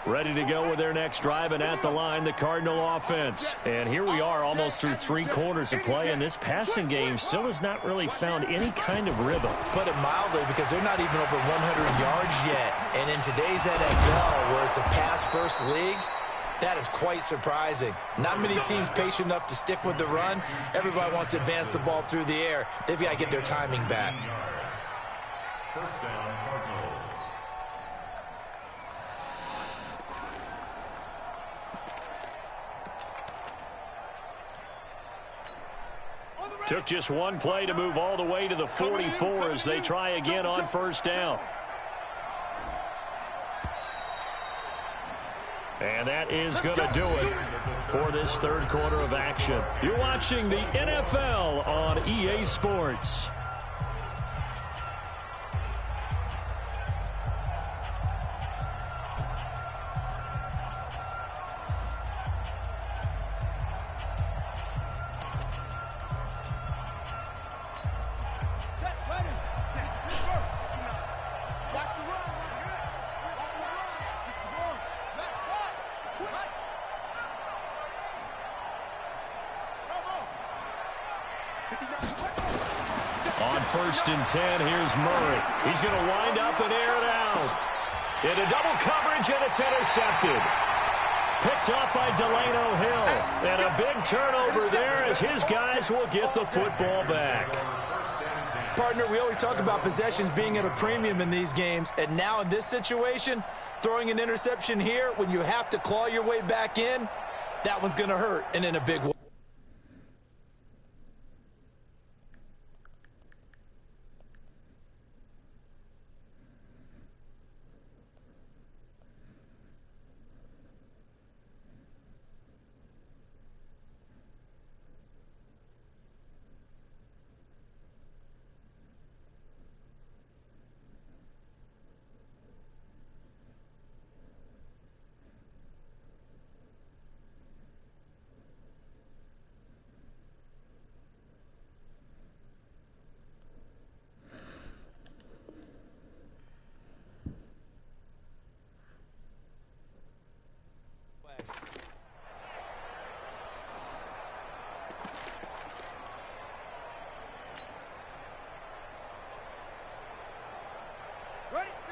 Ready to go with their next drive, and at the line, the Cardinal offense. And here we are almost through 3 quarters of play, and this passing game still has not really found any kind of rhythm. Put it mildly, because they're not even over 100 yards yet. And in today's NFL, where it's a pass-first league, that is quite surprising. Not many teams patient enough to stick with the run. Everybody wants to advance the ball through the air. They've got to get their timing back. First down, Cardinals. Took just one play to move all the way to the 44 as they try again on first down. And that is going to do it for this third quarter of action. You're watching the NFL on EA Sports. On 1st and 10, here's Murray. He's going to wind up and air it out. Into double coverage, and it's intercepted. Picked up by Delano Hill. And a big turnover there as his guys will get the football back. Partner, we always talk about possessions being at a premium in these games. And now in this situation, throwing an interception here when you have to claw your way back in, that one's going to hurt, and in a big way.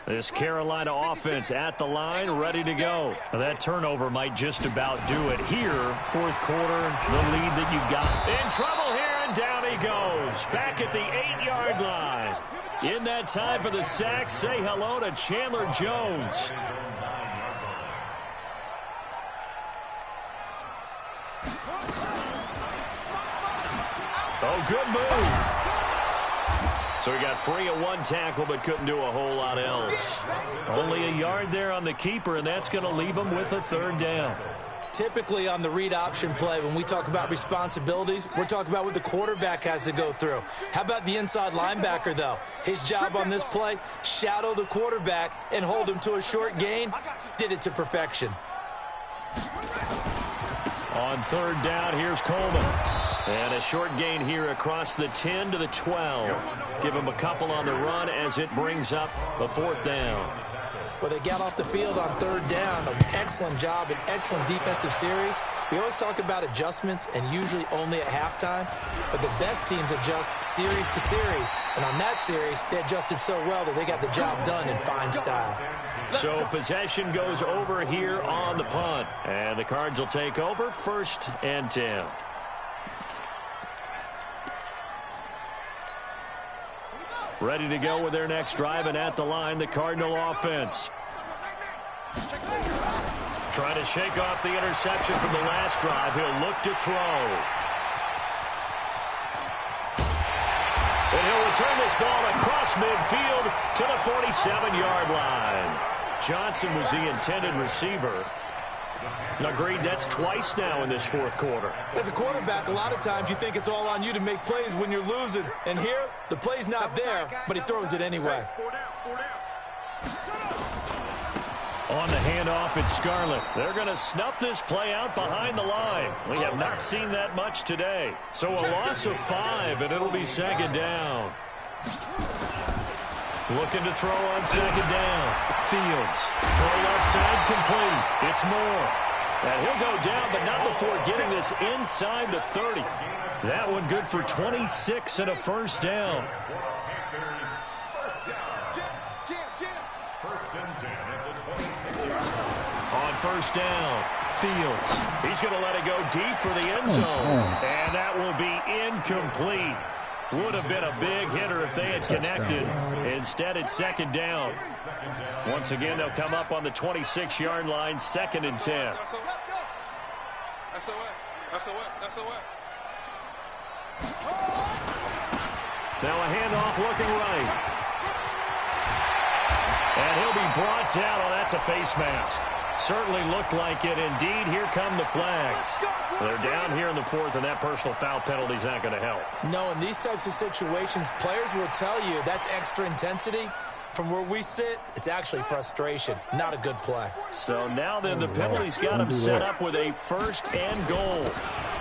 This Carolina offense at the line, ready to go. That turnover might just about do it here. Fourth quarter, the lead that you've got. In trouble here, and down he goes. Back at the 8-yard line. In that time for the sack, say hello to Chandler Jones. Oh, good move. So he got free of one tackle, but couldn't do a whole lot else. Only a yard there on the keeper, and that's going to leave him with a third down. Typically on the read option play, when we talk about responsibilities, we're talking about what the quarterback has to go through. How about the inside linebacker, though? His job on this play, shadow the quarterback and hold him to a short gain. Did it to perfection. On third down, here's Coleman. And a short gain here across the 10 to the 12. Give him a couple on the run as it brings up a fourth down. Well, they got off the field on third down. An excellent job, an excellent defensive series. We always talk about adjustments and usually only at halftime. But the best teams adjust series to series. And on that series, they adjusted so well that they got the job done in fine style. So possession goes over here on the punt. And the Cards will take over 1st and 10. Ready to go with their next drive, and at the line, the Cardinal offense. Trying to shake off the interception from the last drive. He'll look to throw. And he'll return this ball across midfield to the 47-yard line. Johnson was the intended receiver. Agreed, that's twice now in this fourth quarter. As a quarterback, a lot of times you think it's all on you to make plays when you're losing. And here, the play's not there, but he throws it anyway. On the handoff, it's Scarlett. They're going to snuff this play out behind the line. We have not seen that much today. So a loss of 5, and it'll be 2nd down. Looking to throw on second down. Fields. Throw left side complete. It's Moore. And he'll go down, but not before getting this inside the 30. That one good for 26 and a first down. On first down, Fields. He's going to let it go deep for the end zone. And that will be incomplete. Would have been a big hitter if they had connected. Instead, it's second down. Once again, they'll come up on the 26-yard line, 2nd and 10. Now a handoff looking right. And he'll be brought down. Oh, that's a face mask. Certainly looked like it. Indeed, here come the flags. They're down here in the 4th, and that personal foul penalty is not going to help. No, in these types of situations, players will tell you that's extra intensity. From where we sit, it's actually frustration. Not a good play. So now then, the penalty's got him set up with a 1st and goal.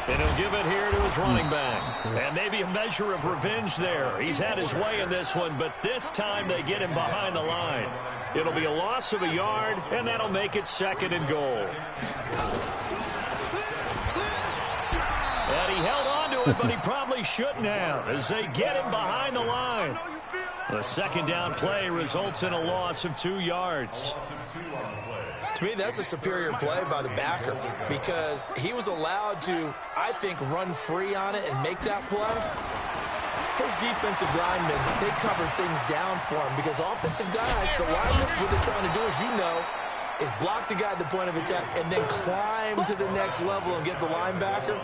And he'll give it here to his running back. And maybe a measure of revenge there. He's had his way in this one, but this time they get him behind the line. It'll be a loss of a yard, and that'll make it 2nd and goal. And he held on to it, but he probably shouldn't have, as they get him behind the line. The second down play results in a loss of 2 yards. To me, that's a superior play by the backer because he was allowed to, I think, run free on it and make that play. His defensive linemen, they covered things down for him because offensive guys, the linemen, what they're trying to do, as you know, is block the guy at the point of attack and then climb to the next level and get the linebacker.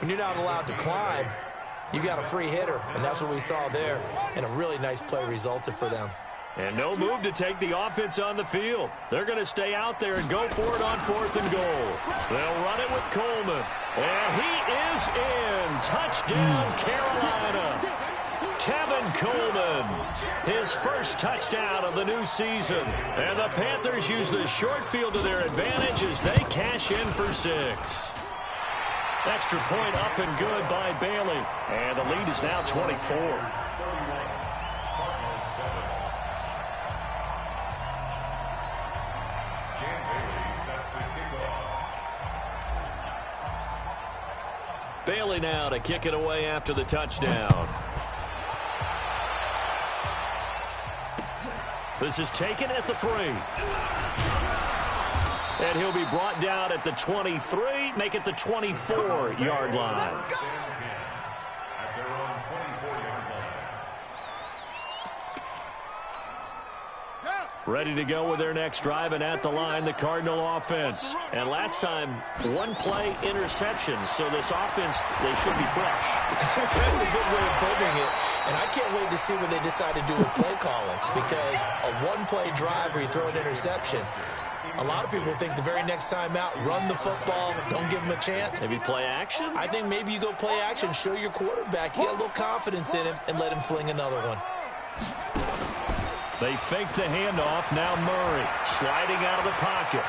When you're not allowed to climb, you got a free hitter, and that's what we saw there, and a really nice play resulted for them. And no move to take the offense on the field. They're going to stay out there and go for it on 4th and goal. They'll run it with Coleman. And he is in. Touchdown, Carolina. Tevin Coleman, his first touchdown of the new season. And the Panthers use the short field to their advantage as they cash in for 6. Extra point up and good by Bailey. And the lead is now 24. Bailey now to kick it away after the touchdown. This is taken at the 3. And he'll be brought down at the 23, make it the 24-yard line. Ready to go with their next drive, and at the line, the Cardinal offense. And last time, 1-play interception, so this offense, they should be fresh. That's a good way of putting it. And I can't wait to see what they decide to do with play calling, because a 1-play drive where you throw an interception, a lot of people think the very next time out, run the football, don't give them a chance. Maybe play action? I think maybe you go play action, show your quarterback, get a little confidence in him, and let him fling another one. They fake the handoff. Now Murray sliding out of the pocket.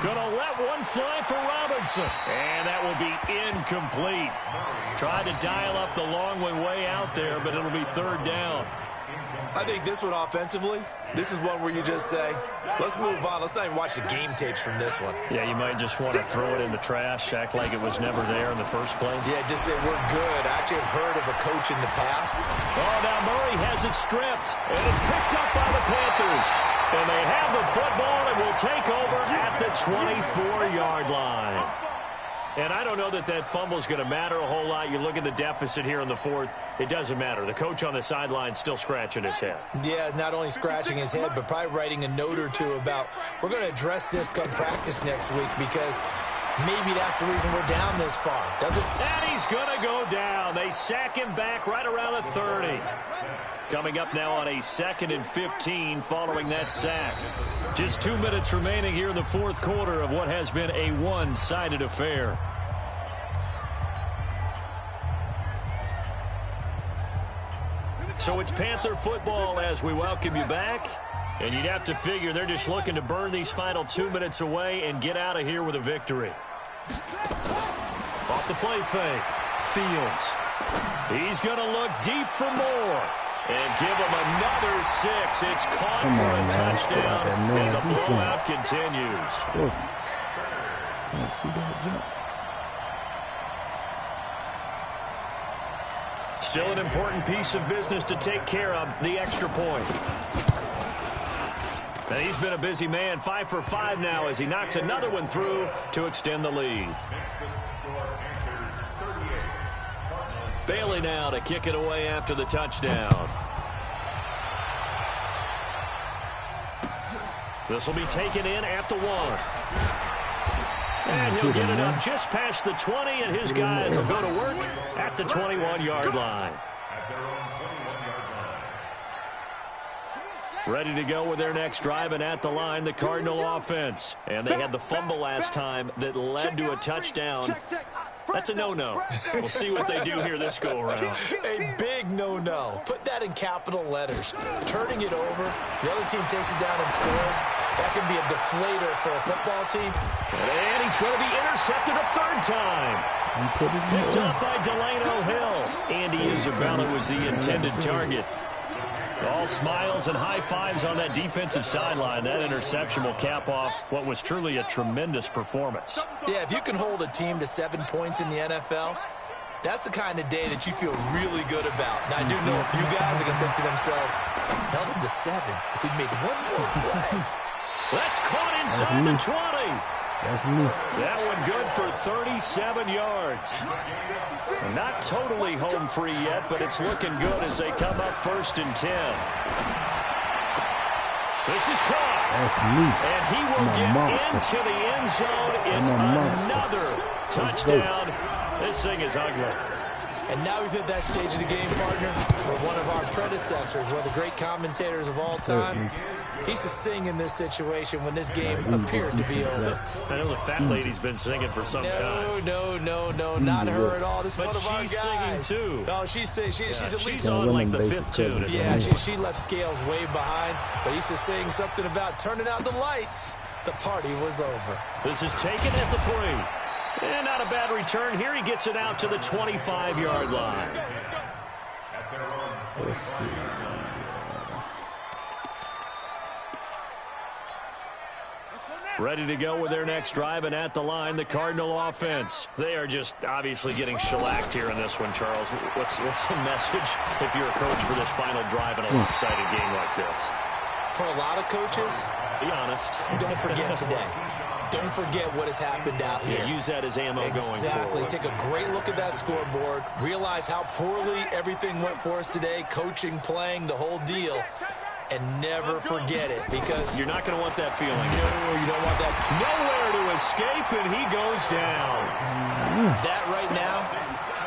Gonna let one fly for Robinson. And that will be incomplete. Tried to dial up the long one way out there, but it'll be 3rd down. I think this one offensively, this is one where you just say, let's move on. Let's not even watch the game tapes from this one. Yeah, you might just want to throw it in the trash, act like it was never there in the first place. Yeah, just say we're good. I actually have heard of a coach in the past. Oh, now Murray has it stripped, and it's picked up by the Panthers. And they have the football and will take over at the 24-yard line. And I don't know that that fumble is going to matter a whole lot. You look at the deficit here in the 4th. It doesn't matter. The coach on the sideline still scratching his head. Yeah, not only scratching his head, but probably writing a note or two about, we're going to address this come practice next week because maybe that's the reason we're down this far. Does it? And he's going to go down. They sack him back right around the 30. Coming up now on a 2nd and 15 following that sack. Just 2 minutes remaining here in the 4th quarter of what has been a one-sided affair. So it's Panther football as we welcome you back. And you'd have to figure they're just looking to burn these final 2 minutes away and get out of here with a victory. Off the play fake. Fields. He's going to look deep for more. And give him another 6. It's caught for a touchdown, and the blowout continues. Can't see that jump. Still an important piece of business to take care of, the extra point. And he's been a busy man, 5 for 5 now as he knocks another one through to extend the lead. Bailey now to kick it away after the touchdown. This will be taken in at the 1. And he'll get it up just past the 20, and his guys will go to work at the 21-yard line. Ready to go with their next drive, and at the line, the Cardinal offense. And they had the fumble last time that led to a touchdown. That's a no-no. We'll see what they do here this go-around. A big no-no. Put that in capital letters. Turning it over, the other team takes it down and scores. That can be a deflator for a football team. And he's going to be intercepted a third time. Picked up by Delano Hill. Andy Isabella was the intended target. All smiles and high fives on that defensive sideline. That interception will cap off what was truly a tremendous performance. Yeah, if you can hold a team to 7 points in the NFL, that's the kind of day that you feel really good about. Now, I do know a few guys are going to think to themselves, held them to 7 if we made one more play. That's caught inside the 20. That's me. That one good for 37 yards. Not totally home free yet, but it's looking good as they come up 1st and 10. This is caught. That's me. And he will get into the end zone. It's another touchdown. This thing is ugly. And now we've hit that stage of the game, partner, where one of our predecessors, one of the great commentators of all time, he used to sing in this situation when this game appeared to be over. I know the fat lady's been singing for some time. No, not her at all. This is one of our she's guys. singing too. No, she's at least she's on like the 5th tune. Yeah, she left Scales way behind, but he used to sing something about turning out the lights. The party was over. This is taken at the 3. And not a bad return here. He gets it out to the 25-yard line. Let's see. Ready to go with their next drive, and at the line, the Cardinal offense. They are just obviously getting shellacked here in this one, Charles. What's the message if you're a coach for this final drive in a lopsided game like this? For a lot of coaches, be honest. Don't forget today. Don't forget what has happened out here. Yeah, use that as ammo going forward. Exactly. Take a great look at that scoreboard. Realize how poorly everything went for us today. Coaching, playing, the whole deal. And never forget it, because you're not going to want that feeling. No, you don't want that. Nowhere to escape, and he goes down. That right now,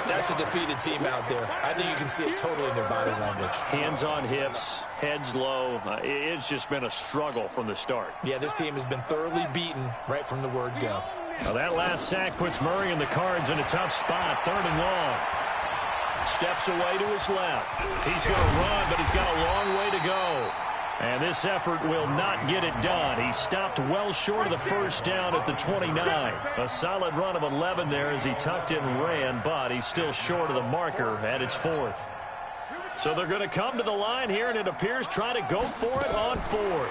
that's a defeated team out there. I think you can see it totally in their body language. Hands on hips, heads low. It's just been a struggle from the start. Yeah, this team has been thoroughly beaten right from the word go. Now that last sack puts Murray and the Cards in a tough spot, 3rd and long. Steps away to his left. He's going to run, but he's got a long way to go. And this effort will not get it done. He stopped well short of the first down at the 29. A solid run of 11 there as he tucked it and ran, but he's still short of the marker at its 4th. So they're going to come to the line here, and it appears try to go for it on 4th.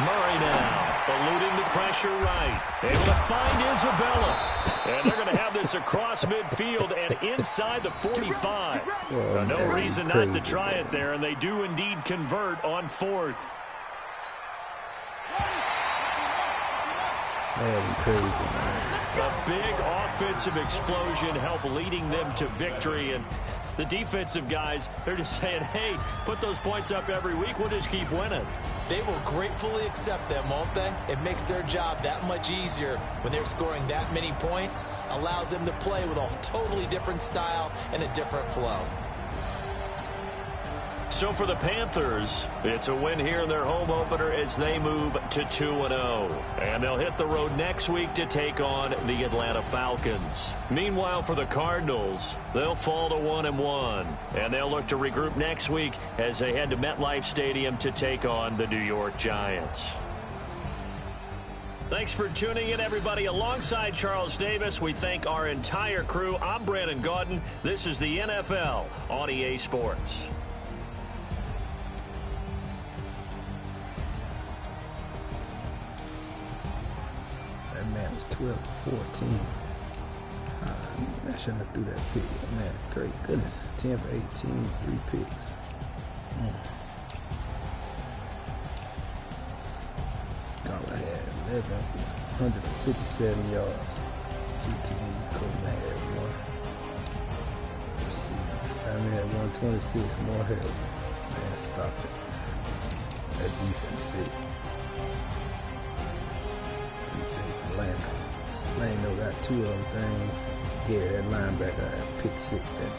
Murray now, eluding the pressure right. Able to find Isabella. And they're going to have this across midfield and inside the 45. No reason not to try it there, and they do indeed convert on 4th. Crazy, man. A big offensive explosion helped leading them to victory, and the defensive guys, they're just saying, hey, put those points up every week, we'll just keep winning. They will gratefully accept them, won't they? It makes their job that much easier when they're scoring that many points, allows them to play with a totally different style and a different flow. So for the Panthers, it's a win here in their home opener as they move to 2-0. And they'll hit the road next week to take on the Atlanta Falcons. Meanwhile, for the Cardinals, they'll fall to 1-1. And they'll look to regroup next week as they head to MetLife Stadium to take on the New York Giants. Thanks for tuning in, everybody. Alongside Charles Davis, we thank our entire crew. I'm Brandon Gaudin. This is the NFL on EA Sports. 12 to 14. I shouldn't have threw that pick. Man, great goodness. 10 for 18, 3 picks. Scholar had 157 yards. 2 TDs. Coleman had 1. Simon had 126. More help. Man, stop it. That defense sick. You say Lane got 2 of them things. Gary, that linebacker, that pick 6 that